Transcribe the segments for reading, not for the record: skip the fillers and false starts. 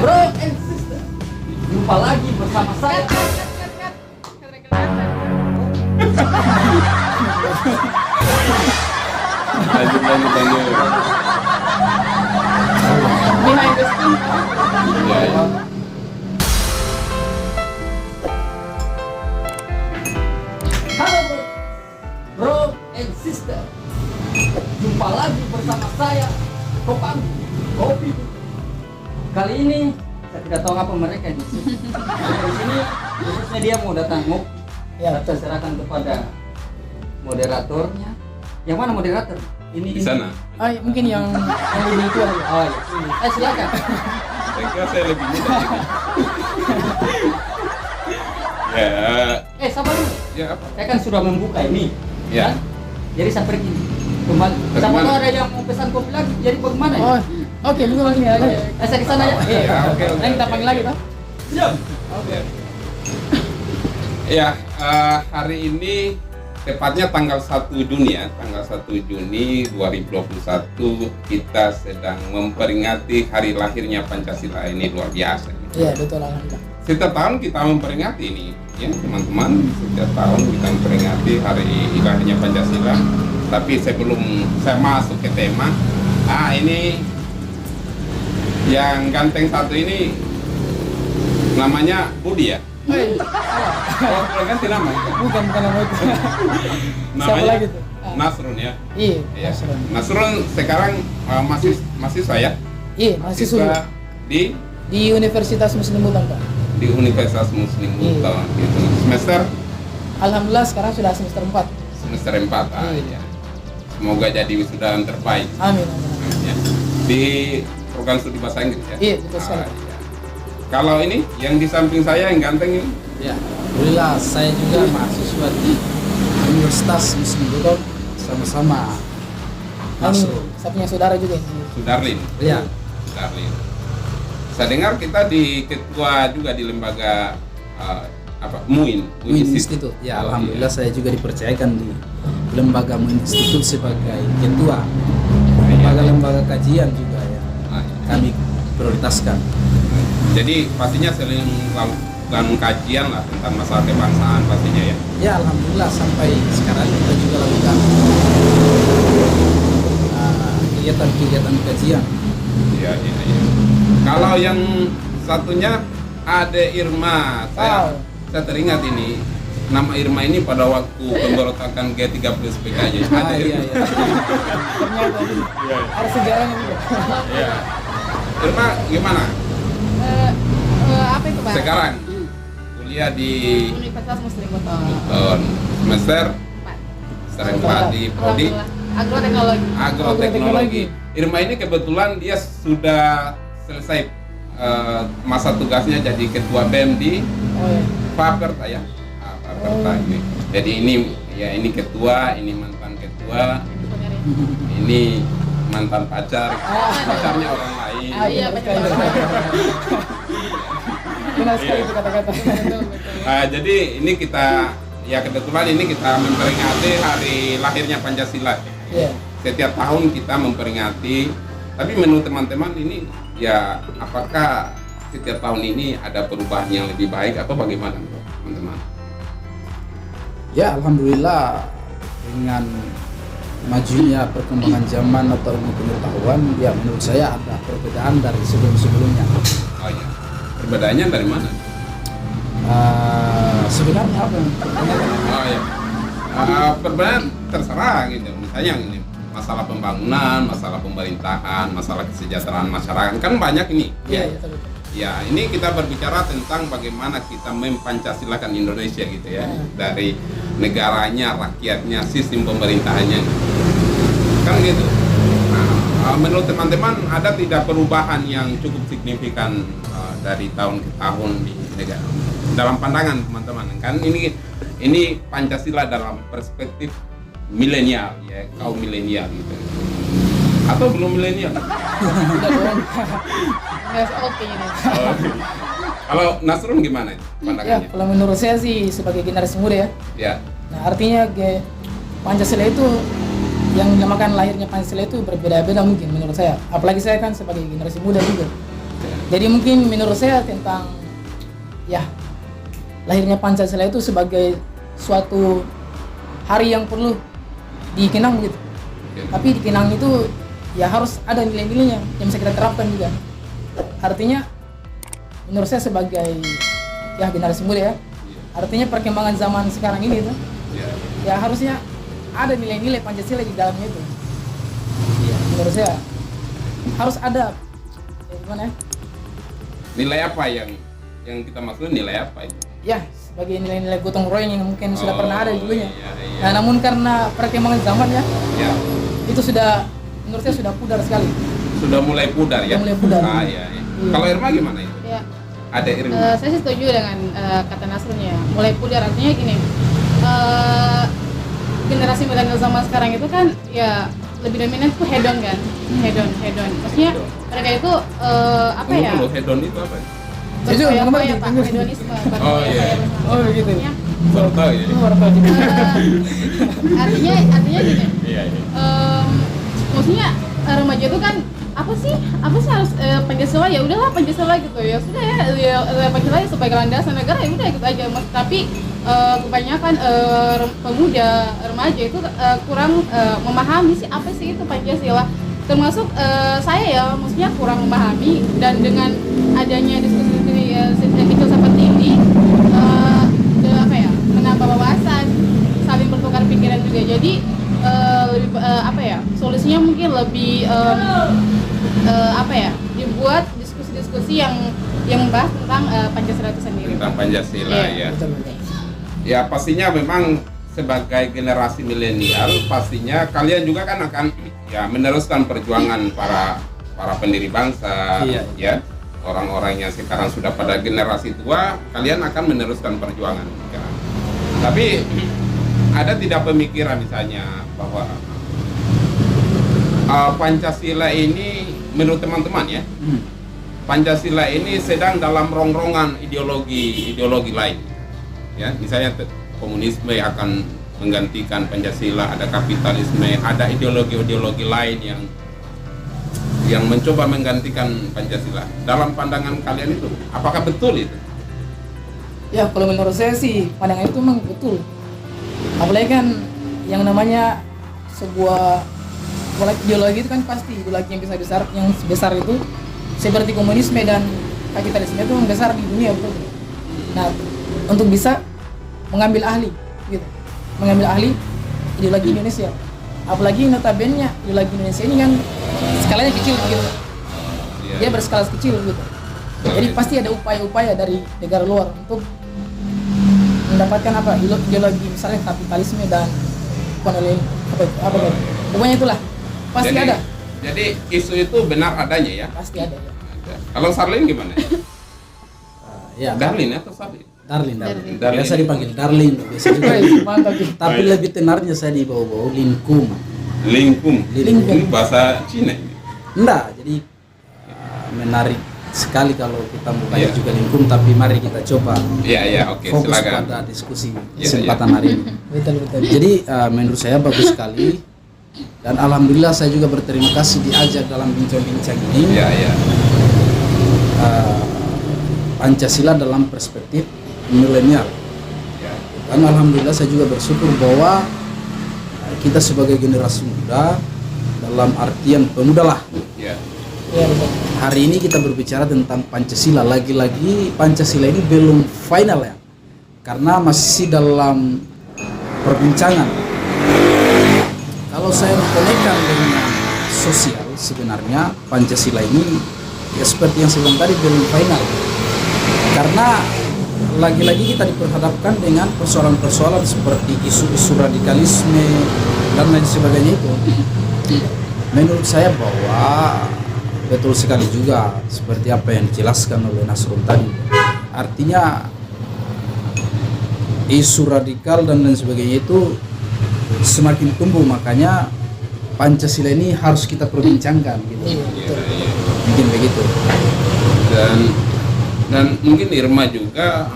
Bro and sister, jumpa lagi bersama saya. Lanjut. Behind the scene. Ya. Halo bro and sister, jumpa lagi bersama saya, Kopang Kopi. Kali ini saya tidak tahu apa mereka di sini. Di sini khususnya dia mau datang mau Ya, saya serahkan kepada moderatornya. Yang mana moderator? Ini Di sana. mungkin yang lebih tua ya. Oh iya. Silakan. Saya kira saya lebih muda. Ya. Sabar dulu. Ya apa? Saya kan sudah membuka ini. Ya. Kan? Jadi saya pergi kembali. Pergi Siapa mana? tahu ada yang mau pesan kopi lagi. Jadi bagaimana ya? Oh, oke, mungkin lagi aja. Saya ke sana ya. Ya, oke. Nanti kita panggil lagi, toh? Siap. Ya, hari ini tepatnya tanggal 1 Juni ya, tanggal 1 Juni 2021 kita sedang memperingati hari lahirnya Pancasila. Ini luar biasa. Iya, betul, alhamdulillah. Setiap tahun kita memperingati ini, ya teman-teman. Setiap tahun kita memperingati hari lahirnya Pancasila. Tapi sebelum saya masuk ke tema, ini yang ganteng satu ini namanya Budi ya. Oh, boleh ganti nama. Bukan nama itu. Siapa Namanya lagi tuh? Nasrun ya. Iya, Iya. Nasrun. Nasrun sekarang mahasiswa ya. Iya, masih sulit. di Di Universitas Muslim Buton, Pak. di Universitas Muslim Buton gitu. Semester Alhamdulillah sekarang sudah semester 4. semester 4. Ya. Semoga jadi wisuda yang terbaik. Amin. Ya. Di program studi bahasa Inggris ya. Iya, betul sekali. Iya. Kalau ini yang di samping saya yang ganteng ini, Ya, alhamdulillah saya juga mahasiswa di Universitas Muslim Buton sama-sama Nasrul. Saya punya saudara juga ini. Sudarlin. Ya, Sudarlin. Saya dengar kita di ketua juga di lembaga MUIN Muin Institute. Ya, alhamdulillah saya juga dipercayakan di lembaga Muin Institute sebagai ketua lembaga kajian juga ya. Kami prioritaskan. Jadi pastinya sering melakukan kajian lah tentang masalah kebangsaan pastinya ya. Ya, alhamdulillah sampai sekarang kita juga lakukan kegiatan-kegiatan kajian. Iya. Kalau yang satunya Ade Irma, saya teringat ini nama Irma ini pada waktu pemberontakan G30 SPKJ. Ade Iya. Irma. Ternyata ini ada sejarahnya juga. Iya. Irma gimana? Apa itu, Pak? Sekarang kuliah di Universitas Muslim Buton. semester 4. semester 4 di prodi Agroteknologi. agroteknologi. Irma ini kebetulan dia sudah selesai masa tugasnya jadi ketua BEM di Oh iya. Faperta ya. Faperta ini. Jadi ini ketua, ini mantan ketua, ini mantan pacar, pacarnya orang lain. Iya, betul. Benar sekali itu kata-kata. Jadi ini kita kebetulan ini kita memperingati hari lahirnya Pancasila. Iya. Setiap tahun kita memperingati. Tapi menurut teman-teman ini ya apakah setiap tahun ini ada perubahan yang lebih baik atau bagaimana teman-teman? Ya, alhamdulillah dengan majunya perkembangan zaman atau ilmu pengetahuan, ya menurut saya ada perbedaan dari sebelum-sebelumnya. Oh iya. Perbedaannya dari mana? Sebenarnya apa yang Oh iya. Perbedaan terserah gitu. Misalnya ini masalah pembangunan, masalah pemerintahan, masalah kesejahteraan masyarakat kan banyak ini. Iya, betul. Ya, ini kita berbicara tentang bagaimana kita mempancasilakan Indonesia gitu ya. Dari negaranya, rakyatnya, sistem pemerintahannya. Kan gitu. Nah, menurut teman-teman ada tidak perubahan yang cukup signifikan dari tahun ke tahun di negara? Dalam pandangan teman-teman, kan ini Pancasila dalam perspektif milenial ya, kaum milenial gitu. Atau belum milenial? That's okay ini. Kalau Nasrun gimana Ya, pandangannya? kalau menurut saya sih sebagai generasi muda ya. Ya. Nah, artinya Pancasila itu yang dinamakan lahirnya Pancasila itu berbeda-beda mungkin menurut saya. Apalagi saya kan sebagai generasi muda juga. Jadi mungkin menurut saya tentang ya lahirnya Pancasila itu sebagai suatu hari yang perlu dikenang begitu. Tapi dikenang itu ya harus ada nilai-nilainya yang bisa kita terapkan juga. Artinya menurut saya sebagai ya generasi muda ya, artinya perkembangan zaman sekarang ini tuh ya harusnya ada nilai-nilai Pancasila di dalamnya itu. Ya, menurut saya harus ada gimana ya? Nilai apa yang kita maksud nilai apa itu? Ya, sebagai nilai-nilai gotong royong yang mungkin sudah pernah ada dulunya. Iya. Nah, namun karena perkembangan zaman ya, Ya. itu sudah menurut saya sudah pudar sekali. Sudah mulai pudar ya? Sudah mulai pudar. Iya. Kalau Irma gimana itu? Ya. Ada Irma? Saya sih setuju dengan kata Nasrulnya. Mulai pudar artinya gini. Generasi milenial zaman sekarang itu kan ya lebih dominan tuh hedon kan. Hedon. Maksudnya mereka itu apa ya? Kalau hedon itu apa? Berfoya-foya Pak, hedonisme. Oh, iya. Oh, begitu. Artinya, Baru tahu ya? artinya gini. Iya. Maksudnya remaja itu kan apa sih harus Pancasila, ya udahlah Pancasila gitu, ya sudah ya Pancasila sebagai landasan negara, ya udah gitu aja. Tapi kebanyakan pemuda remaja itu kurang memahami sih apa sih itu Pancasila, termasuk saya ya, maksudnya kurang memahami. Dan dengan adanya diskusi kecil seperti ini apa ya, menambah wawasan, saling bertukar pikiran juga. Jadi lebih apa ya, solusinya mungkin lebih apa ya, dibuat diskusi-diskusi yang membahas tentang Pancasila itu sendiri. Tentang Pancasila ya. Betul. Ya pastinya memang sebagai generasi milenial pastinya kalian juga kan akan ya meneruskan perjuangan para pendiri bangsa. Iya. Ya. Orang-orang yang sekarang sudah pada generasi tua, kalian akan meneruskan perjuangan. Ya. Tapi ada tidak pemikiran misalnya bahwa Pancasila ini menurut teman-teman ya, Pancasila ini sedang dalam rongrongan ideologi lain, ya misalnya komunisme akan menggantikan Pancasila, ada kapitalisme, ada ideologi lain yang mencoba menggantikan Pancasila. Dalam pandangan kalian itu, apakah betul itu? Ya, kalau menurut saya sih pandangan itu memang betul. Apalagi kan yang namanya sebuah ideologi itu kan pasti ideologi yang besar itu seperti komunisme dan kapitalisme itu besar di dunia, betul. Nah, untuk bisa mengambil ahli ideologi Indonesia, apalagi notabene ideologi Indonesia ini kan skalanya kecil gitu, dia berskala kecil gitu. Jadi pasti ada upaya-upaya dari negara luar untuk mendapatkan ideologi misalnya kapitalisme dan apa pokoknya itulah pasti ada. Jadi isu itu benar adanya ya? Pasti ada ya. Kalau Sarlin gimana? Ya, Darlin atau Sarlin? Darlin. Darlin. Biasa dipanggil Darlin, biasa juga. Mantap. Tapi lebih tenarnya saya di bawah-bawah Linkum. Lingkum. Ini bahasa Cina. Enggak, jadi menarik sekali kalau kita bukannya juga Linkum, tapi mari kita coba Iya, oke, fokus silakan. pada diskusi Iya, kesempatan hari ini. Betul. Jadi menurut saya bagus sekali, dan alhamdulillah saya juga berterima kasih diajak dalam bincang-bincang ini. Iya. Pancasila dalam perspektif milenial. Ya. Dan alhamdulillah saya juga bersyukur bahwa kita sebagai generasi muda, dalam artian pemuda lah, Ya. Iya, betul. hari ini kita berbicara tentang Pancasila. Lagi-lagi Pancasila ini belum final ya, karena masih dalam perbincangan. Kalau saya mengkonekkan dengan sosial, sebenarnya Pancasila ini ya seperti yang saya bilang tadi belum final, karena lagi-lagi kita diperhadapkan dengan persoalan-persoalan seperti isu-isu radikalisme dan lain sebagainya itu. Menurut saya bahwa betul sekali juga seperti apa yang dijelaskan oleh Nasrul tadi. Artinya isu radikal dan lain sebagainya itu semakin tumbuh, makanya Pancasila ini harus kita perbincangkan gitu. Iya. Mungkin begitu. Dan mungkin Irma juga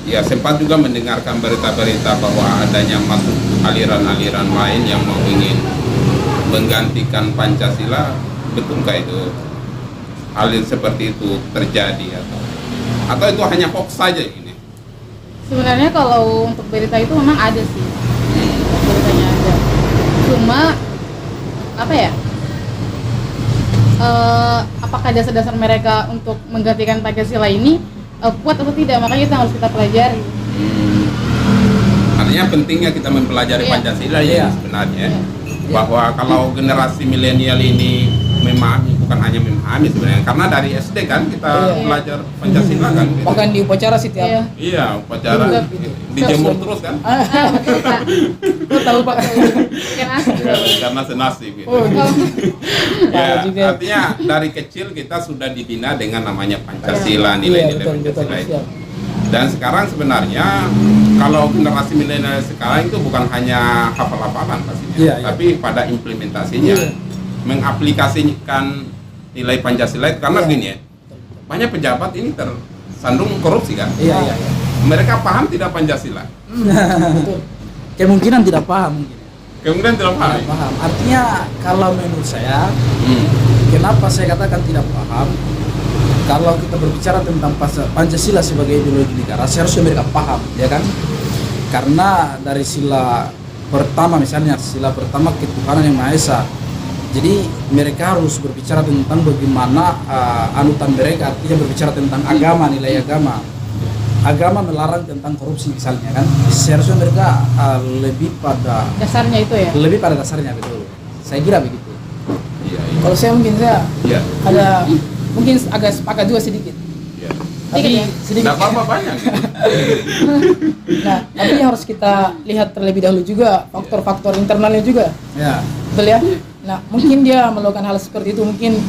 ya sempat juga mendengarkan berita-berita bahwa adanya masuk aliran-aliran lain yang mau ingin menggantikan Pancasila. Betulkah itu hal seperti itu terjadi atau itu hanya hoax saja ini? Sebenarnya kalau untuk berita itu memang ada sih, beritanya ada. Cuma apa ya? Apakah dasar-dasar mereka untuk menggantikan Pancasila ini kuat atau tidak? Makanya itu yang harus kita pelajari. Artinya pentingnya kita mempelajari Iya. Pancasila ya Iya. sebenarnya. Iya. Bahwa kalau generasi milenial ini memahami, bukan hanya memahami sebenarnya, karena dari SD kan kita Iya. belajar Pancasila kan gitu. Bahkan di upacara sih Iya. tiap. Iya, upacara dijemur terus kan. Ah, betul, Pak. Kok tahu Pak? Ikan asin. Karena senasib gitu. Oh, Oh, Ya, juga. artinya dari kecil kita sudah dibina dengan namanya Pancasila, Iya, nilai-nilai betul, betul. Pancasila itu. Siap. Dan sekarang sebenarnya kalau generasi milenial sekarang itu bukan hanya hafal-hafalan pastinya, Iya, iya. tapi pada implementasinya, Iya. mengaplikasikan nilai Pancasila itu karena Iya. gini ya, banyak pejabat ini tersandung korupsi kan. Iya, iya, iya. Mereka paham tidak Pancasila? Betul. Kemungkinan tidak paham mungkin. Kemudian tidak paham. Tidak paham. Artinya kalau menurut saya, Hmm. kenapa saya katakan tidak paham? Kalau kita berbicara tentang Pancasila sebagai ideologi negara, seharusnya mereka paham, ya kan? Karena dari sila pertama, misalnya sila pertama ketuhanan yang Maha Esa. Jadi mereka harus berbicara tentang bagaimana anutan mereka, artinya berbicara tentang agama, nilai agama. Agama melarang tentang korupsi misalnya kan. Seharusnya mereka lebih pada dasarnya betul. Saya kira begitu. Iya, iya. Kalau saya mungkin saya Iya. ada mungkin agak sepakat juga sedikit. Iya. Tapi ya? sedikit. Nggak apa-apa banyak. Gitu. Nah, tapi yang harus kita lihat terlebih dahulu juga faktor-faktor internalnya juga. Ya. Betul ya? Nah, mungkin dia melakukan hal seperti itu mungkin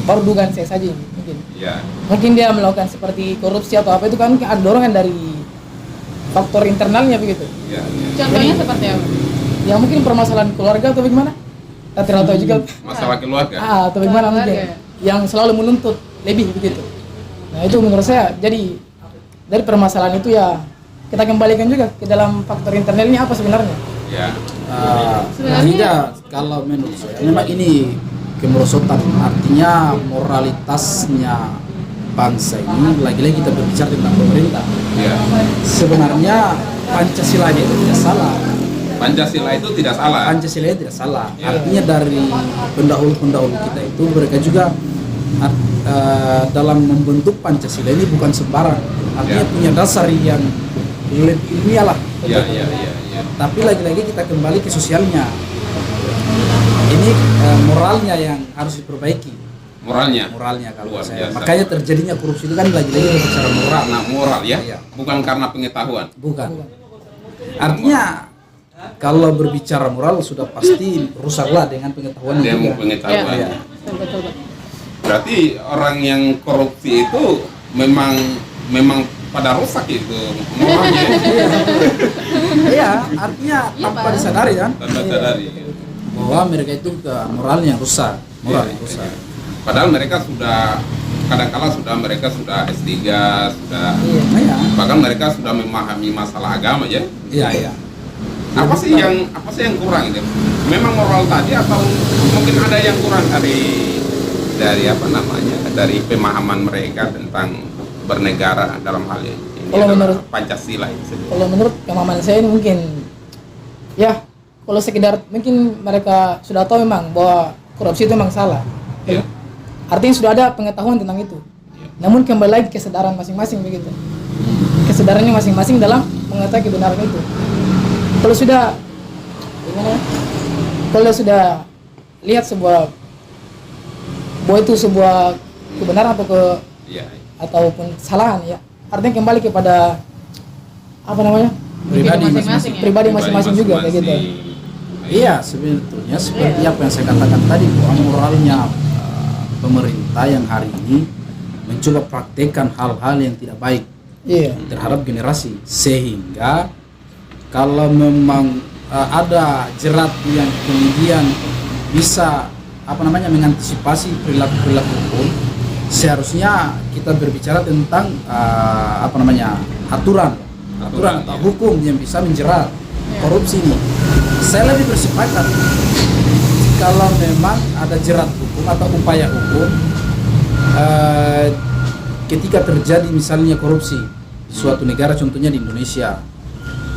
baru dugaan saya saja ini, mungkin. Iya. Mungkin dia melakukan seperti korupsi atau apa itu kan ada dorongan dari faktor internalnya begitu. Iya. Iya. Contohnya seperti apa? Ya mungkin permasalahan keluarga atau bagaimana? Kita tidak tahu juga. Masalah keluarga. Atau bagaimana Keluarga. mungkin yang selalu menuntut lebih begitu. Nah, itu menurut saya jadi dari permasalahan itu ya kita kembalikan juga ke dalam faktor internalnya apa sebenarnya. Ya. Sebenarnya- Tidak, kalau menurut saya memang ini kemerosotan, artinya moralitasnya bangsa ini lagi-lagi kita berbicara tentang pemerintah. Ya. Sebenarnya Pancasila itu tidak salah. Pancasila itu tidak salah. Pancasila itu tidak salah. Artinya dari pendahulu-pendahulu kita itu mereka juga dalam membentuk Pancasila ini bukan sembarang. Artinya Ya. punya dasar yang lebih ilmiah lah. Ya, ya, ya, ya. Tapi lagi-lagi kita kembali ke sosialnya. Ini moralnya yang harus diperbaiki. Moralnya. Moralnya kalau Luar saya. biasa. Makanya terjadinya korupsi itu kan lagi-lagi secara moral. Karena moral ya, Iya. bukan karena pengetahuan. Bukan. Artinya kalau berbicara moral sudah pasti rusaklah dengan pengetahuan Dia mau juga. pengetahuan. Iya. Betul, betul, betul. Berarti orang yang korupsi itu memang pada rusak itu moralnya. Iya, artinya Iya, tanpa Pak. disadari kan Tanpa sadari. bahwa mereka itu ke moralnya rusak, moral Iya, yang rusak. iya. Padahal mereka sudah kadang-kala mereka sudah S3, sudah Iya, bahkan mereka sudah memahami masalah agama ya. iya, iya. Apa sih yang kurang itu? Memang moral tadi atau mungkin ada yang kurang dari apa namanya? Dari pemahaman mereka tentang bernegara dalam hal ini. Kalau adalah menurut- Pancasila itu sendiri. Kalau menurut pemahaman saya ini mungkin ya kalau sekedar mungkin mereka sudah tahu memang bahwa korupsi itu memang salah. Iya. Artinya sudah ada pengetahuan tentang itu. Iya. Namun kembali lagi kesadaran masing-masing begitu. Kesadarannya masing-masing dalam mengetahui kebenaran itu. Kalau sudah gimana ya? Kalau sudah lihat bahwa itu sebuah kebenaran Iya. ataupun kesalahan ya. Artinya kembali kepada apa namanya? Pribadi masing-masing masing-masing. ya. Pribadi masing-masing juga kayak gitu. Iya, sebetulnya seperti apa yang saya katakan tadi bahwa moralnya pemerintah yang hari ini mencoba praktekkan hal-hal yang tidak baik Iya. terhadap generasi, sehingga kalau memang ada jerat yang kemudian bisa mengantisipasi perilaku-perilaku hukum, seharusnya kita berbicara tentang aturan atau hukum yang bisa menjerat korupsi ini. Saya lebih bersepakat kalau memang ada jerat hukum atau upaya hukum ketika terjadi misalnya korupsi di suatu negara, contohnya di Indonesia,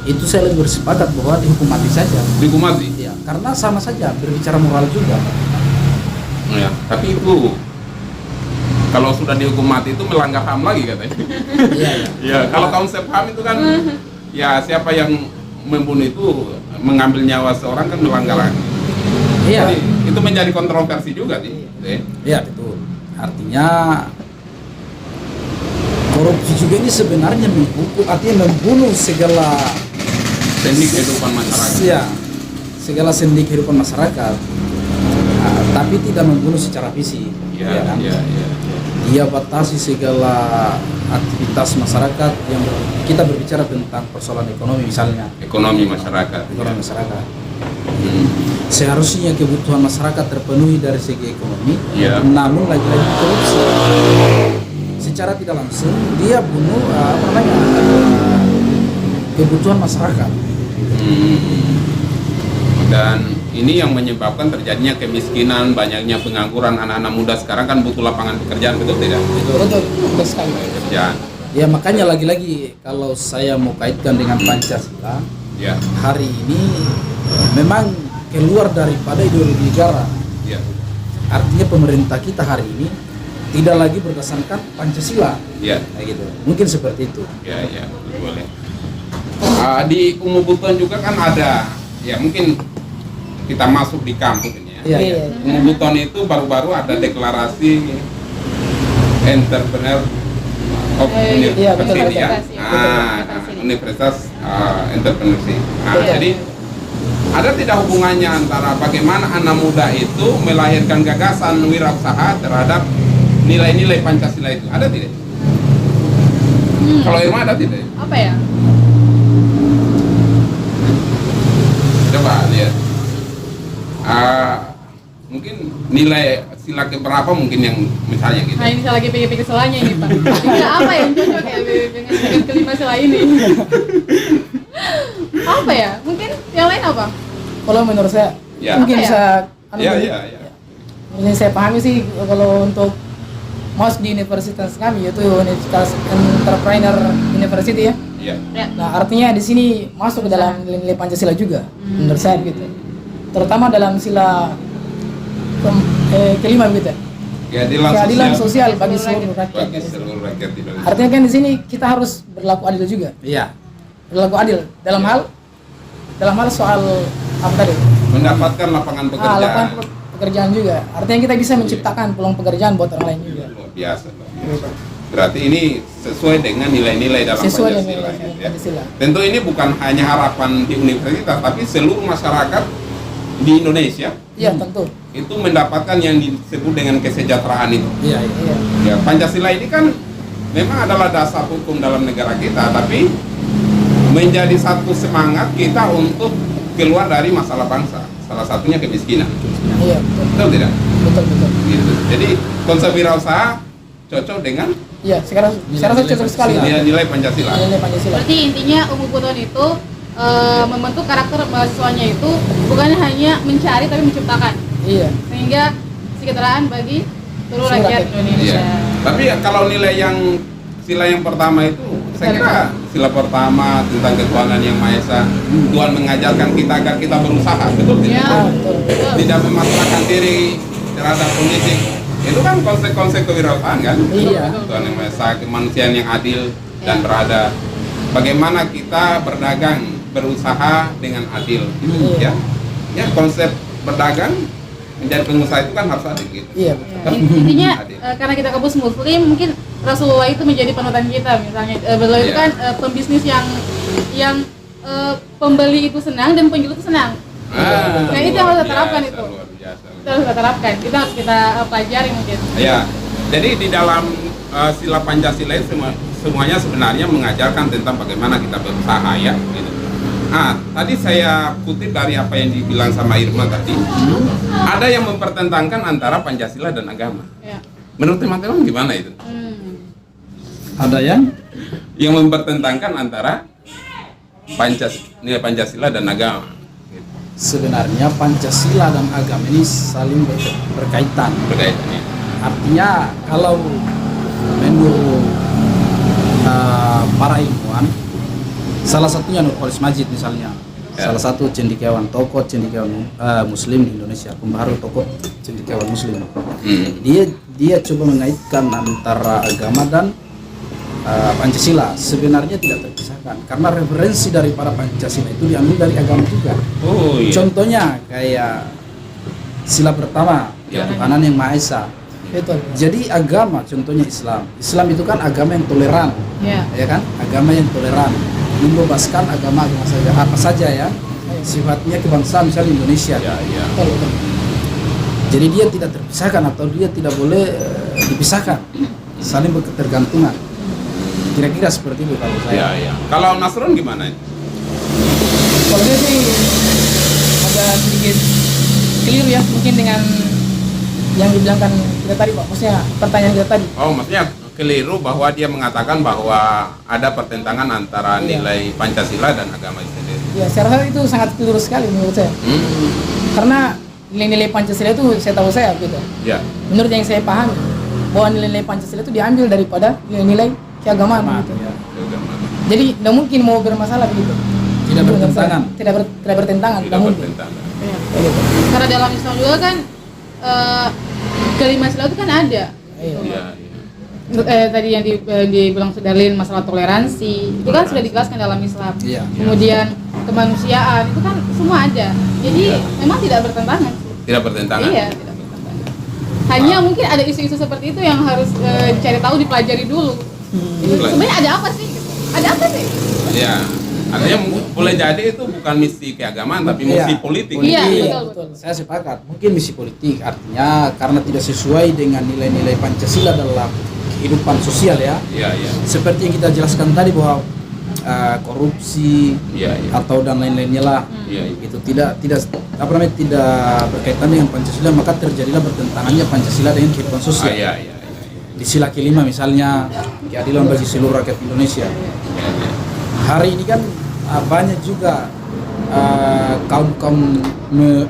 itu saya lebih bersepakat bahwa dihukum mati saja. Dihukum mati? Ya, karena sama saja berbicara moral juga. Ya, tapi itu kalau sudah dihukum mati itu melanggar HAM lagi katanya. Iya, Ya, kalau konsep HAM itu kan ya siapa yang membunuh itu mengambil nyawa seorang kan melanggar HAM. Iya. Jadi, itu menjadi kontroversi juga sih. Iya, betul. Artinya korupsi juga ini sebenarnya artinya membunuh segala Sendi kehidupan masyarakat. Iya, segala sendi kehidupan masyarakat. Nah, tapi tidak membunuh secara fisik. Iya, kan? iya. Dia batasi segala aktivitas masyarakat yang kita berbicara tentang persoalan ekonomi misalnya. Ekonomi masyarakat. Ekonomi masyarakat. Seharusnya kebutuhan masyarakat terpenuhi dari segi ekonomi, Iya. namun lagi-lagi korupsi secara tidak langsung dia bunuh kebutuhan masyarakat. Dan ini yang menyebabkan terjadinya kemiskinan, banyaknya pengangguran. Anak-anak muda sekarang kan butuh lapangan pekerjaan, betul tidak? Betul sekali. Pekerjaan. Ya makanya lagi-lagi kalau saya mau kaitkan dengan Pancasila, Ya, hari ini memang keluar daripada ideologi negara. ya, Artinya pemerintah kita hari ini tidak lagi berdasarkan Pancasila. ya, Kayak gitu. Mungkin seperti itu. ya, boleh. Di Umubuton juga kan ada, ya mungkin kita masuk di kampus ini ya. Iya, iya. Umubuton itu baru-baru ada deklarasi entrepreneur of iya, betul, University ya. betul. Universitas entrepreneurship. Betul. Jadi ada tidak hubungannya antara bagaimana anak muda itu melahirkan gagasan wirausaha terhadap nilai-nilai Pancasila itu? Ada tidak? Kalau Irma ada tidak? Apa ya? Coba lihat. Mungkin nilai sila keberapa mungkin yang misalnya gitu. Nah ini saya lagi pikir-pikir selanya ini Pak. Ini apa yang cocok ya dengan kelima sela ini? Apa ya? Mungkin yang lain apa? Kalau menurut saya Ya. mungkin Apa ya? bisa Iya, dulu. iya. Yang saya pahami sih kalau untuk MOS di universitas kami yaitu Universitas Entrepreneur University ya. Iya. Ya. Nah, artinya di sini masuk ke dalam nilai-nilai Pancasila juga menurut saya gitu. Terutama dalam sila kelima gitu. Keadilan sosial bagi seluruh rakyat. bagi seluruh rakyat Indonesia. Artinya kan di sini kita harus berlaku adil juga. Iya. Berlaku adil dalam hal soal apa tadi? Mendapatkan lapangan pekerjaan. Lapangan pekerjaan juga. Artinya kita bisa menciptakan peluang pekerjaan buat orang lain juga. Luar biasa. Berarti ini sesuai dengan nilai-nilai dalam Sesuai dengan Pancasila, nilai gitu ya. Pancasila. Tentu ini bukan hanya harapan di universitas, tapi seluruh masyarakat di Indonesia Iya, tentu. itu mendapatkan yang disebut dengan kesejahteraan itu. Iya, iya. Iya. Ya, Pancasila ini kan memang adalah dasar hukum dalam negara kita, tapi menjadi satu semangat kita untuk keluar dari masalah bangsa. Salah satunya kemiskinan. Iya, betul. Betul tidak? Betul. Gitu. Jadi konsep wirausaha cocok dengan Iya, sekarang saya rasa cocok sekali. nilai-nilai Pancasila. Nilai Pancasila. Berarti intinya Umubuton itu membentuk karakter mahasiswanya itu bukan hanya mencari tapi menciptakan, Iya. sehingga kesejahteraan bagi seluruh Seluruh rakyat rakyat. Indonesia. Iya. Tapi ya, kalau nilai yang sila yang pertama itu, saya kira sila pertama tentang ketuhanan yang Maha Esa, Tuhan mengajarkan kita agar kita berusaha, betul tidak? Ya, betul. betul. Tidak memasrahkan diri terhadap kondisi. Itu kan konsep-konsep kewirausahaan kan? Iya. Tuhan yang Maha Esa, kemanusiaan yang adil dan Ya. beradab. Bagaimana kita berdagang, berusaha dengan adil, Iya. ya konsep berdagang menjadi pengusaha itu kan harus adil gitu. Iya, Ya, betul. intinya Adil. karena kita kampus muslim, mungkin Rasulullah itu menjadi panutan kita. Misalnya beliau itu Iya. kan pembisnis yang pembeli itu senang dan penjual itu senang. Nah, itu yang harus kita terapkan itu. Luar biasa. Kita harus kita terapkan, itu harus kita pelajari mungkin. Ya, jadi di dalam sila Pancasila itu semuanya sebenarnya mengajarkan tentang bagaimana kita berusaha ya. Gitu. Nah, tadi saya kutip dari apa yang dibilang sama Irma tadi. Ada yang mempertentangkan antara Pancasila dan agama. Ya. Menurut teman-teman gimana itu? Ada yang Mempertentangkan antara nilai Pancasila dan agama. sebenarnya Pancasila dan agama ini saling berkaitan. Berkaitannya. Artinya kalau menurut para ilmuwan, salah satunya Nurholis Majid misalnya, salah satu cendekiawan tokoh cendekiawan Muslim di Indonesia, pembaharu tokoh cendekiawan Muslim. Dia coba mengaitkan antara agama dan Pancasila. Sebenarnya tidak terpisahkan karena referensi daripada Pancasila itu diambil dari agama juga. Oh iya. Contohnya kayak sila pertama, Ya. Tuhanan yang Maha Esa. Betul. Jadi agama, contohnya Islam. Islam itu kan agama yang toleran, Ya. ya kan? Agama yang toleran, membebaskan agama-agama saja, apa saja ya. Sifatnya kebangsaan misalnya Indonesia. Ya, ya. Betul, betul. Jadi dia tidak terpisahkan atau dia tidak boleh dipisahkan, saling berketergantungan. Kira-kira seperti itu kalau Ya, saya. ya. Kalau Nasron gimana? Kalau dia sih agak sedikit keliru ya, mungkin dengan yang dibilangkan kita tadi Pak, maksudnya pertanyaan kita tadi. Oh, maksudnya keliru bahwa dia mengatakan bahwa ada pertentangan antara Iya. nilai Pancasila dan agama itu sendiri. Ya, saya rasa itu sangat keliru sekali menurut saya. Karena nilai-nilai Pancasila itu saya tahu saya gitu. Ya. Menurut yang saya pahami, bahwa nilai-nilai Pancasila itu diambil daripada nilai-nilai keagamaan gitu. Ya. Jadi tidak mungkin mau bermasalah begitu. Tidak Itu bertentangan. Tidak bertentangan, Tidak tidak mungkin. bertentangan. Iya. Kayak gitu. Karena dalam Islam juga kan kelima sila itu kan ada. Iya. Iya, Tadi yang dibilang Sudarlin masalah toleransi itu kan sudah dijelaskan dalam Islam. Iya. Kemudian kemanusiaan itu kan semua ada. Jadi memang tidak bertentangan. Tidak bertentangan. Iya, tidak bertentangan. Hanya mungkin ada isu-isu seperti itu yang harus cari tahu, dipelajari dulu. Sebenarnya ada apa sih? Ada apa sih? Iya. Artinya boleh jadi itu bukan misi keagamaan tapi Iya. misi politik. Iya, Iya, betul. Saya sepakat. Mungkin misi politik, artinya karena tidak sesuai dengan nilai-nilai Pancasila dalam kehidupan sosial ya. Iya, iya. Seperti yang kita jelaskan tadi bahwa korupsi Iya, iya. atau dan lain-lainnya lah, Iya, iya. itu tidak tidak berkaitan dengan Pancasila, maka terjadilah bertentangannya Pancasila dengan kehidupan Ah, sosial. iya, iya, iya. Di sila kelima misalnya keadilan bagi seluruh rakyat Indonesia. Iya, iya. Hari ini kan banyak juga kaum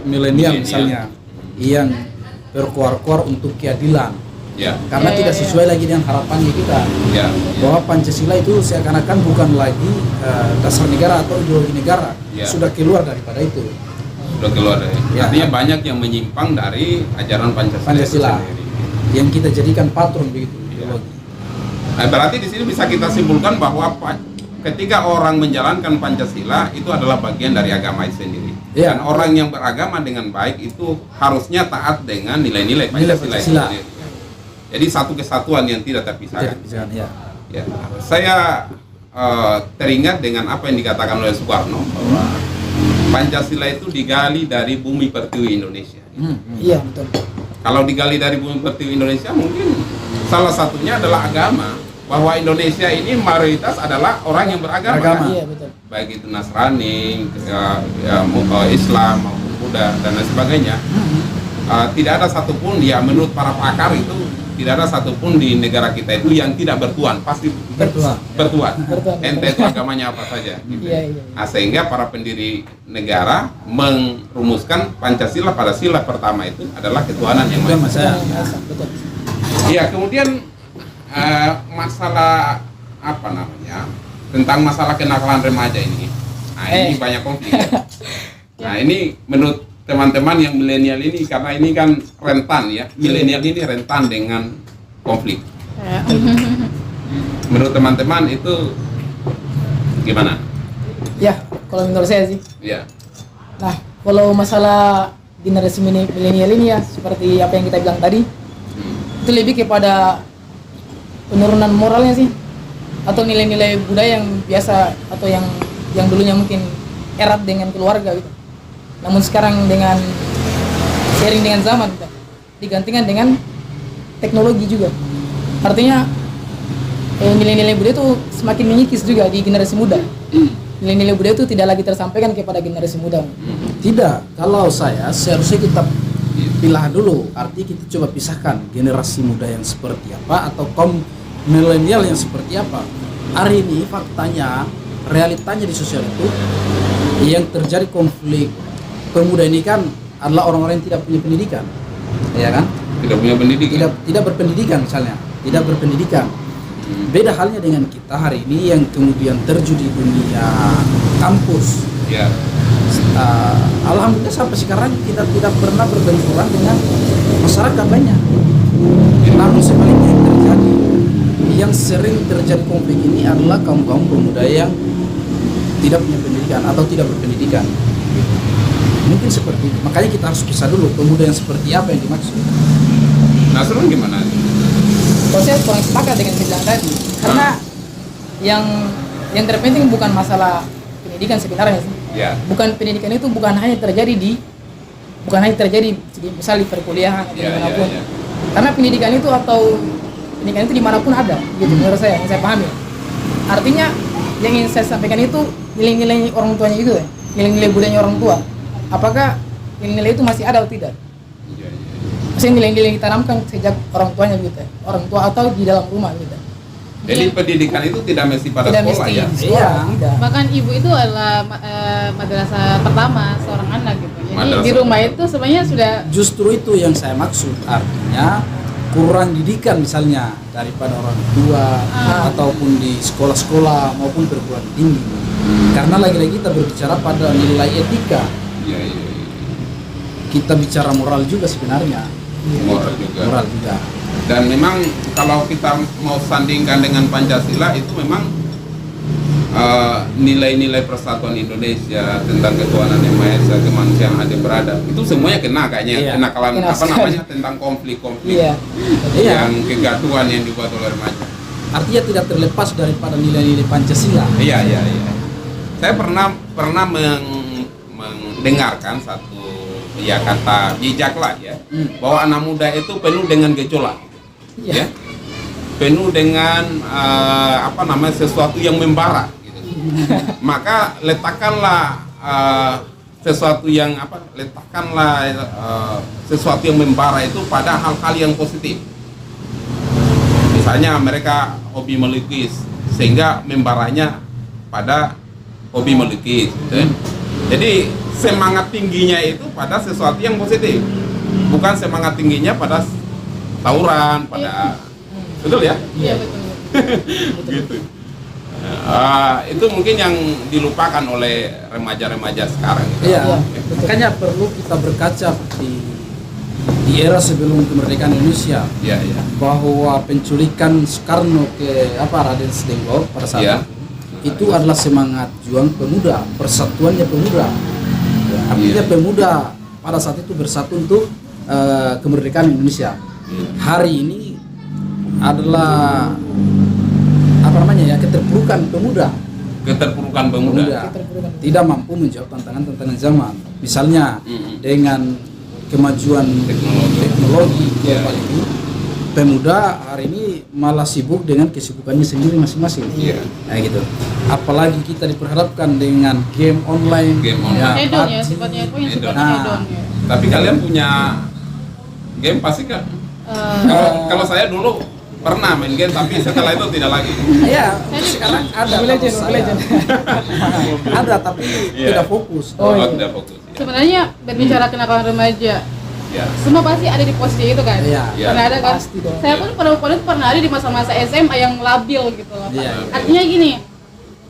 milenial misalnya yang berkuar-kuar untuk keadilan Iya. karena Ya, tidak ya, ya. sesuai lagi dengan harapannya kita, Iya. bahwa Pancasila itu seakan-akan bukan lagi dasar negara atau ideologi negara, Ya. sudah keluar daripada itu. Sudah keluar dari. Ya. Artinya banyak yang menyimpang dari ajaran Pancasila. Pancasila itu sendiri. yang kita jadikan patron begitu Ya. ideologi. Nah, berarti di sini bisa kita simpulkan bahwa ketika orang menjalankan Pancasila itu adalah bagian dari agama itu sendiri. Ya. Dan orang yang beragama dengan baik itu harusnya taat dengan nilai-nilai Nilai Pancasila itu Pancasila. sendiri. Jadi satu kesatuan yang tidak terpisahkan. Ya. Ya. Saya teringat dengan apa yang dikatakan oleh Soekarno bahwa Pancasila itu digali dari bumi pertiwi Indonesia. Iya, betul. Kalau digali dari bumi pertiwi Indonesia mungkin salah satunya adalah agama. Bahwa Indonesia ini mayoritas adalah orang yang beragama. Beragama. Kan? Iya, betul. Baik itu Nasrani, Islam maupun Buddha dan lain sebagainya. Tidak ada satupun ya menurut para pakar itu tidak ada satupun di negara kita itu yang tidak bertuan, pasti Bertuan. bertuan. Bertuan. Ente itu agamanya apa saja. Gitu. Iya, iya. Nah, sehingga para pendiri negara merumuskan Pancasila pada sila pertama itu adalah ketuhanan yang Itu maha esa. masa Betul. Iya, kemudian masalah apa namanya tentang masalah kenakalan remaja ini. Nah, ini banyak konflik. Nah, ini menurut teman-teman yang milenial ini karena ini kan rentan ya, milenial ini rentan dengan konflik. Ya. Menurut teman-teman itu gimana? Ya, kalau menurut saya sih. Ya, Nah, kalau masalah generasi milenial ini ya, seperti apa yang kita bilang tadi, itu lebih kepada penurunan moralnya sih, atau nilai-nilai budaya yang biasa atau yang dulunya mungkin erat dengan keluarga gitu. Namun sekarang dengan sharing dengan zaman gitu, digantikan dengan teknologi juga. Artinya nilai-nilai budaya itu semakin mengikis juga di generasi muda. Nilai-nilai budaya itu tidak lagi tersampaikan kepada generasi muda. Tidak, kalau saya seharusnya kita pilah dulu. Artinya kita coba pisahkan generasi muda yang seperti apa atau kaum milenial yang seperti apa. Hari ini faktanya, realitanya di sosial itu yang terjadi konflik pemuda ini kan adalah orang-orang yang tidak punya pendidikan, ya kan? Tidak punya pendidikan. Tidak berpendidikan misalnya, tidak berpendidikan. Beda halnya dengan kita hari ini yang kemudian terjun di dunia kampus. Ya. Alhamdulillah sampai sekarang kita tidak pernah berbenturan dengan masyarakat banyak. Namun sebaliknya yang terjadi, yang sering terjadi konflik ini adalah kaum-kaum pemuda yang tidak punya pendidikan atau tidak berpendidikan. Mungkin seperti itu. Makanya kita harus pisah dulu pemuda yang seperti apa yang dimaksud. Nasrul gimana? Kalau saya kurang sepakat dengan bilang tadi, karena yang terpenting bukan masalah pendidikan sebenarnya sih. Ya. Bukan pendidikan itu bukan hanya terjadi di misal di perkuliahan atau Ya, dimanapun. ya. Karena pendidikan itu dimanapun ada, gitu menurut saya, yang saya pahami. Artinya yang ingin saya sampaikan itu nilai-nilai orang tuanya itu, nilai-nilai budayanya orang tua. Apakah nilai-nilai itu masih ada atau tidak? Ya, ya. Maksudnya nilai-nilai yang ditanamkan sejak orang tuanya gitu, orang tua atau di dalam rumah gitu. Jadi pendidikan itu tidak mesti pada Tidak sekolah mesti ya. di sekolah, Iya. tidak. Bahkan ibu itu adalah madrasah pertama seorang anak gitu. Jadi Madrasah di rumah pertama. itu sebenarnya sudah Justru itu yang saya maksud, artinya kurang didikan misalnya daripada orang tua ataupun di sekolah-sekolah maupun perguruan tinggi. Karena lagi-lagi kita berbicara pada nilai etika, Iya, iya, iya. kita bicara moral juga sebenarnya. Moral juga. Moral juga. Dan memang kalau kita mau sandingkan dengan Pancasila itu memang nilai-nilai persatuan Indonesia tentang ketuhanan yang maha esa, kemanusiaan adil beradab itu semuanya kena kayaknya. Iya. Kenakalan Kena apa sekali. namanya tentang konflik-konflik Iya. yang kegaduhan yang dibuat oleh remaja. Artinya tidak terlepas daripada nilai-nilai Pancasila. Iya, iya, iya. Saya pernah mendengarkan satu ya kata bijak lah ya, bahwa anak muda itu penuh dengan gejolak. Ya, penuh dengan sesuatu yang membara gitu. Maka letakkanlah sesuatu yang sesuatu yang membara itu pada hal-hal yang positif. Misalnya mereka hobi melukis sehingga membaranya pada hobi melukis gitu. Jadi semangat tingginya itu pada sesuatu yang positif, bukan semangat tingginya pada tawuran, pada betul ya? iya betul. Gitu. Itu mungkin yang dilupakan oleh remaja-remaja sekarang. Gitu. Iya, Iya, makanya perlu kita berkaca di era sebelum kemerdekaan Indonesia, Iya, iya. bahwa penculikan Soekarno ke Raden Sedenggo pada saat Iya. itu adalah semangat juang pemuda, persatuannya pemuda. Ya, artinya Iya. pemuda pada saat itu bersatu untuk kemerdekaan Indonesia. Hari ini adalah keterpurukan pemuda. Keterpurukan pemuda. Tidak mampu menjawab tantangan-tantangan zaman. Misalnya dengan kemajuan teknologi global ini, pemuda hari ini malah sibuk dengan kesibukannya sendiri masing-masing. Iya. Nah gitu. Apalagi kita diperhadapkan dengan game online. Game online. Hedon ya, PUBG. sifatnya itu yang Hedon. sifatnya Nah. hedon ya. Tapi kalian punya game pasti kan? Kalau saya dulu pernah main game, tapi setelah itu tidak lagi. Ya, sekarang ada. Mobile Legends, kalau Mobile saya. Legends. Ada tapi Iya. tidak fokus. Oh, iya. Tidak fokus. Ya. Sebenarnya berbicara kenakalan remaja, Ya. semua pasti ada di posisi itu kan? Iya. Iya. Pernah ada kan? Pasti dong. Saya pun pernah ada di masa-masa SMA yang labil gitu loh. Pak. Iya. Artinya gini,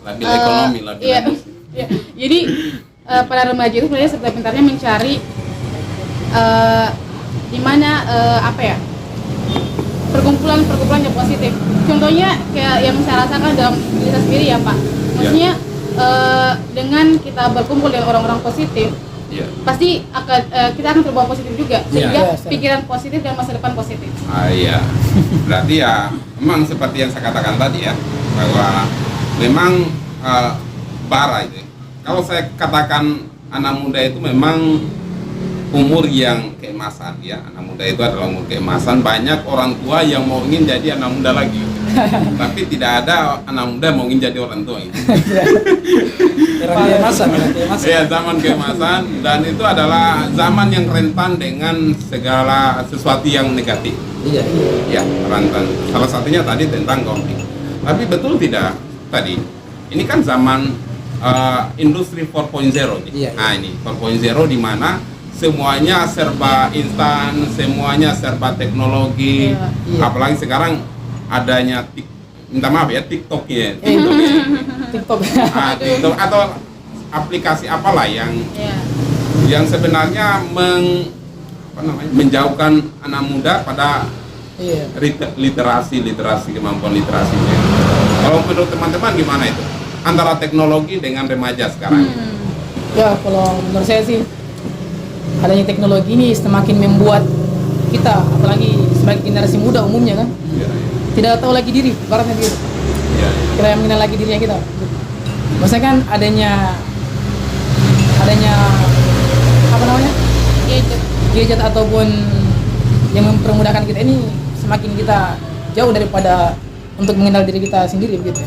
Labil ekonomi, labil iya, emosi. iya. Jadi para remaja itu sebenarnya sebenarnya mencari di mana perkumpulan yang positif. Contohnya kayak yang saya rasakan dalam diri saya sendiri ya Pak. Maksudnya dengan kita berkumpul dengan orang-orang positif, Iya. pasti kita akan terbawa positif juga, sehingga Iya. pikiran positif dan masa depan positif. Iya. Berarti ya memang seperti yang saya katakan tadi ya, bahwa memang bara itu. Kalau saya katakan anak muda itu memang umur yang keemasan ya. Anak muda itu adalah umur keemasan. Banyak orang tua yang mau ingin jadi anak muda lagi. Tapi tidak ada anak muda mau ingin jadi orang tua gitu. Era keemasan, era keemasan. Iya, zaman keemasan, dan itu adalah zaman yang rentan dengan segala sesuatu yang negatif. Iya. Ya, rentan. Salah satunya tadi tentang konflik. Tapi betul tidak tadi? Ini kan zaman industri 4.0 nih. Iya, iya. Nah, ini 4.0 di mana semuanya serba instan, semuanya serba teknologi. Iya. Iya. Apalagi sekarang adanya minta maaf ya, TikTok-nya. TikTok. TikTok atau aplikasi apalah yang Iya. sebenarnya menjauhkan anak muda pada Iya. literasi kemampuan literasinya. Kalau menurut teman-teman gimana itu antara teknologi dengan remaja sekarang? Ya kalau menurut saya sih adanya teknologi ini semakin membuat kita, apalagi sebagai generasi muda umumnya kan, Ya, tidak tahu lagi diri, ibaratnya gitu. ya, Kita yang mengenal lagi dirinya kita. Maksudnya kan adanya apa namanya, gadget ataupun yang mempermudahkan kita ini, semakin kita jauh daripada untuk mengenal diri kita sendiri begitu.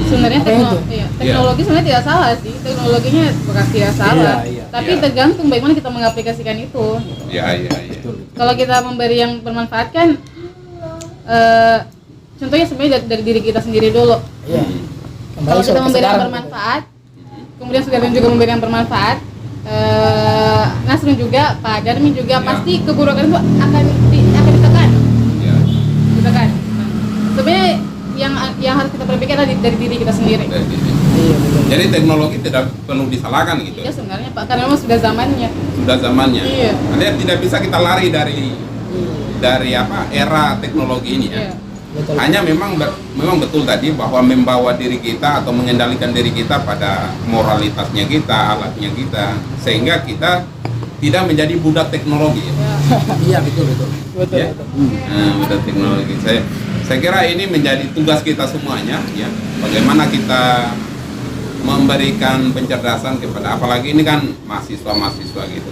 Sebenarnya Apa itu? teknologi sebenarnya tidak salah sih, teknologinya bukan tidak salah, Iya, iya. tapi Iya. tergantung bagaimana kita mengaplikasikan itu. ya, ya. Betul. Kalau kita memberi yang bermanfaat kan, contohnya sebenarnya dari diri kita sendiri dulu. Iya. Kalau kita soal memberi yang kesadaran. bermanfaat, kemudian Sudarmin juga memberi yang bermanfaat, Nasrun juga, Pak Darmin juga, Ya. pasti keburukan itu akan ditekan, Ya. ditekan. Nah, sebenarnya yang harus kita berpikir adalah dari diri kita sendiri. Dari diri. Iya, betul. Jadi teknologi tidak perlu disalahkan gitu. Iya sebenarnya Pak, karena memang sudah zamannya. Sudah zamannya. Iya. Artinya tidak bisa kita lari dari apa era teknologi ini ya. Iya. Betul. Hanya memang betul tadi bahwa membawa diri kita atau mengendalikan diri kita pada moralitasnya kita, alatnya kita, sehingga kita tidak menjadi budak teknologi. Iya, betul. Betul, Ya. betul. Nah, budak teknologi. Saya kira ini menjadi tugas kita semuanya, ya. Bagaimana kita memberikan pencerdasan kepada, apalagi ini kan mahasiswa gitu.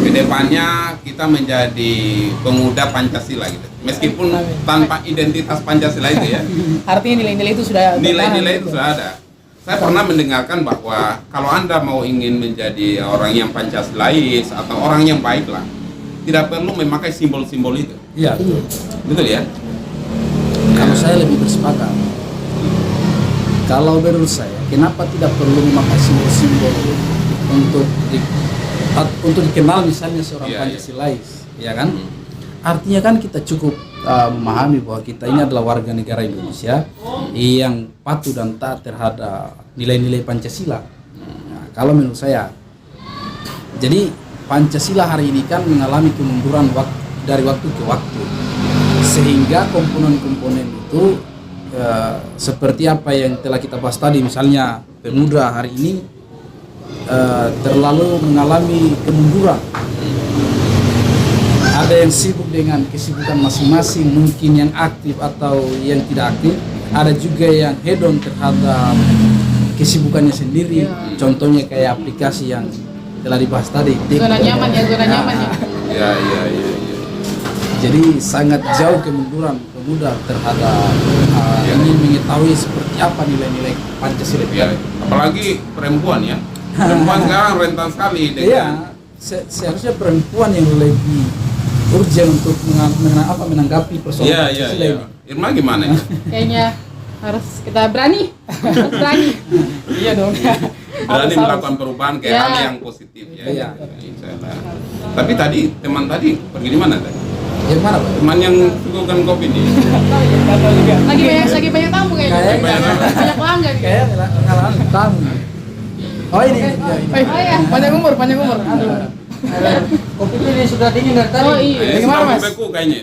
Kedepannya kita menjadi pemuda Pancasila gitu. Meskipun Amin. tanpa identitas Pancasila itu ya. Artinya nilai-nilai itu sudah Nilai-nilai itu bertahan, gitu. sudah ada. Saya pernah mendengarkan bahwa kalau Anda mau ingin menjadi orang yang Pancasilais atau orang yang baik lah, tidak perlu memakai simbol-simbol itu. Iya, betul. Betul ya? Kalau saya lebih bersepakat. Kalau menurut saya, kenapa tidak perlu memakai simbol-simbol untuk dikenal misalnya seorang Iya, iya. Pancasilais, ya kan? Artinya kan kita cukup memahami bahwa kita ini adalah warga negara Indonesia yang patuh dan taat terhadap nilai-nilai Pancasila. Nah, kalau menurut saya, jadi Pancasila hari ini kan mengalami kemunduran dari waktu ke waktu, sehingga komponen-komponen itu seperti apa yang telah kita bahas tadi, misalnya pemuda hari ini terlalu mengalami kemunduran. Ada yang sibuk dengan kesibukan masing-masing, mungkin yang aktif atau yang tidak aktif. Ada juga yang hedon terhadap kesibukannya sendiri. Contohnya kayak aplikasi yang telah dibahas tadi. Zona TikTok. nyaman ya, zona Nah, nyaman ya. Ya. Jadi sangat jauh kemunduran pemuda terhadap ingin mengetahui seperti apa nilai-nilai Pancasila. Ya. Apalagi perempuan ya. Perempuan sekarang rentan sekali Iya, dengan seharusnya perempuan yang lebih urgent untuk menanggapi persoalan Iya. Pancasila ini. Irma gimana ya? Kayaknya harus kita berani, harus berani. Iya dong. Berani Harus. melakukan perubahan ke Ya. hal yang positif ya. Iya. Insyaallah. Tapi tadi teman tadi pergi di mana tadi? Yang mana, Pak? Teman yang suguhkan kopi nih. Nggak tahu juga. Lagi banyak tamu kayaknya. Kayak- Banyak pelanggan. Kayak pengalaman tamu. Oh ini. Oh iya. Panjang umur. Aduh. Kopi ini sudah dingin dari tadi. Oh iya. Eh, Gimana, sudah Mas? beku kayaknya.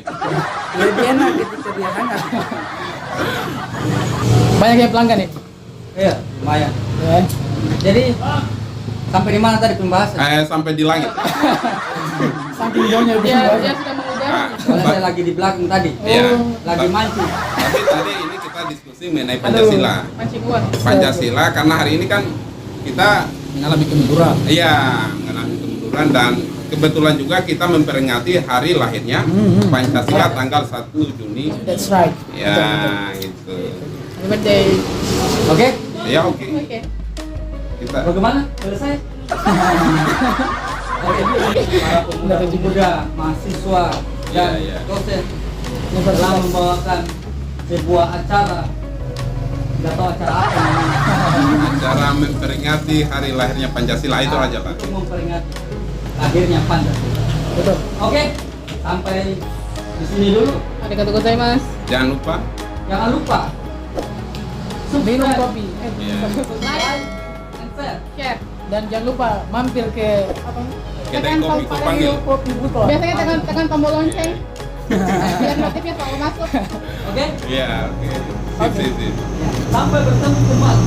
Lebih enak ketika dia hangat. Banyak yang pelanggan nih. Iya, lumayan. Ya. Jadi sampai di mana tadi pembahasan? Sampai di langit. Saking jauhnya Dia dia. sudah mengudara. Nah, Soalnya saya lagi di belakang tadi. Iya. Lagi mancing. Tapi tadi ini kita diskusi mengenai Pancasila. Mancing uang. Pancasila karena hari ini kan kita Mengalami kemunduran. iya mengalami kemunduran dan kebetulan juga kita memperingati hari lahirnya Pancasila tanggal 1 Juni. That's right. Ya, gitu. Happy birthday. Oke, Ya, oke. Oke. Kita bagaimana? Selesai? Oke, para pemuda-pemuda, mahasiswa, dan Iya, iya. dosen telah membawakan sebuah acara. Nggak tahu acara apa namanya. acara memperingati hari lahirnya Pancasila itu aja, Pak. Untuk memperingati lahirnya Pancasila. Betul. Oke, sampai di sini dulu. Arigatou gozaimasu. Jangan lupa Jangan lupa Minum subscribe, kopi. ya, Like, and share. share. Dan jangan lupa mampir ke apa? kedai kopi Kupanggil. Kopi Buton. Biasanya tekan tombol lonceng. Biar notifnya selalu masuk. Oke? Iya, oke. Sip, sip, sip. Sampai bertemu kembali.